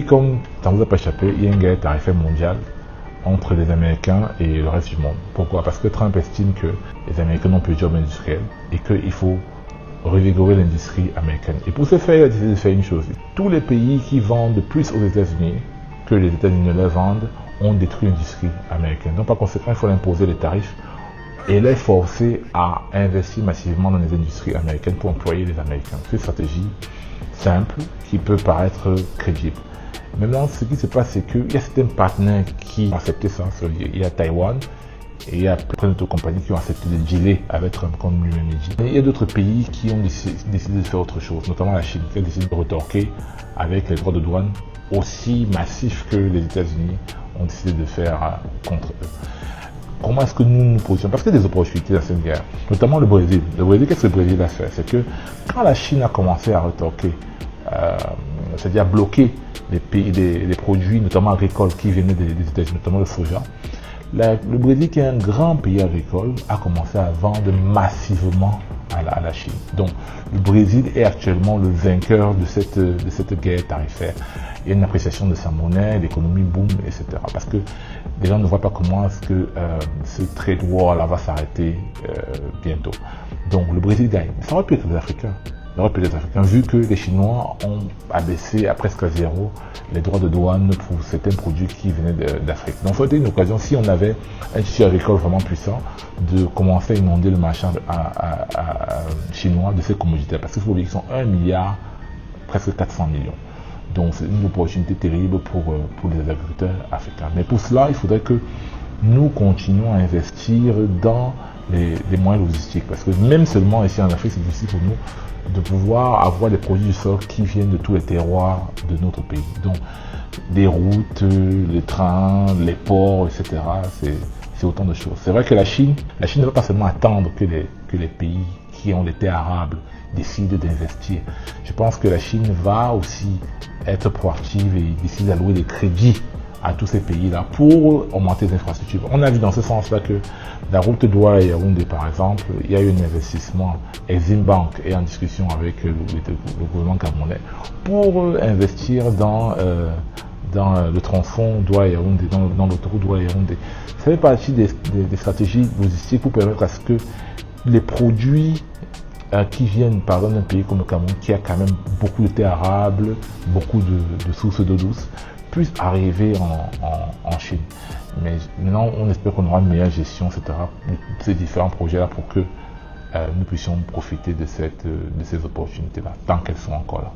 comme ça ne vous a pas échappé, il y a une guerre tarifaire mondiale entre les Américains et le reste du monde. Pourquoi? Parce que Trump estime que les Américains n'ont plus de job industriel et qu'il faut revigorer l'industrie américaine. Et pour ce faire, il a décidé de faire une chose. Tous les pays qui vendent plus aux États-Unis que les États-Unis ne leur vendent ont détruit l'industrie américaine. Donc par conséquent, il faut imposer les tarifs et les forcer à investir massivement dans les industries américaines pour employer les Américains. C'est une stratégie simple qui peut paraître crédible. Maintenant, ce qui se passe, c'est qu'il y a certains partenaires qui ont accepté ça. Il y a Taïwan et il y a plein d'autres compagnies qui ont accepté de dealer avec Trump, comme lui-même dit. Mais il y a d'autres pays qui ont décidé de faire autre chose, notamment la Chine, qui a décidé de retorquer avec les droits de douane aussi massifs que les États-Unis ont décidé de faire contre eux. Comment est-ce que nous nous positionnons? Parce qu'il y a des opportunités dans cette guerre, notamment le Brésil. Le Brésil, qu'est-ce que le Brésil a fait? C'est que quand la Chine a commencé à retorquer, c'est-à-dire à bloquer les produits, notamment agricoles, qui venaient des États-Unis, notamment le soja, le Brésil, qui est un grand pays agricole, a commencé à vendre massivement à la Chine. Donc, le Brésil est actuellement le vainqueur de cette guerre tarifaire. Il y a une appréciation de sa monnaie, l'économie boom, etc. Parce que les gens ne voient pas comment est-ce que ce trade war là va s'arrêter bientôt. Donc, le Brésil gagne. Ça aurait pu être les Africains. Vu que les Chinois ont abaissé à presque à zéro les droits de douane pour certains produits qui venaient d'Afrique. Donc, ça aurait été une occasion, si on avait un tissu agricole vraiment puissant, de commencer à inonder le marché chinois de ces commodités. Parce qu'il faut oublier qu'ils sont 1 milliard, presque 400 millions. Donc, c'est une opportunité terrible pour les agriculteurs africains. Mais pour cela, il faudrait que nous continuions à investir dans les moyens logistiques. Parce que même seulement ici en Afrique, c'est difficile pour nous de pouvoir avoir des produits du sol qui viennent de tous les terroirs de notre pays. Donc, des routes, les trains, les ports, etc. C'est autant de choses. C'est vrai que la Chine ne va pas seulement attendre que les pays qui ont des terres arables décident d'investir. Je pense que la Chine va aussi être proactive et décider d'allouer des crédits à tous ces pays-là pour augmenter les infrastructures. On a vu dans ce sens-là que la route Douala-Yaoundé, par exemple, il y a eu un investissement. Exim Bank est en discussion avec le gouvernement camerounais pour investir dans le tronçon Douala-Yaoundé, dans l'autoroute Douala-Yaoundé. Ça fait partie des stratégies logistiques pour permettre à ce que les produits qui viennent par exemple d'un pays comme le Cameroun, qui a quand même beaucoup de terres arables, beaucoup de sources d'eau douce, puissent arriver en Chine. Mais maintenant, on espère qu'on aura une meilleure gestion, etc., de ces différents projets-là pour que nous puissions profiter de ces opportunités-là, tant qu'elles sont encore là.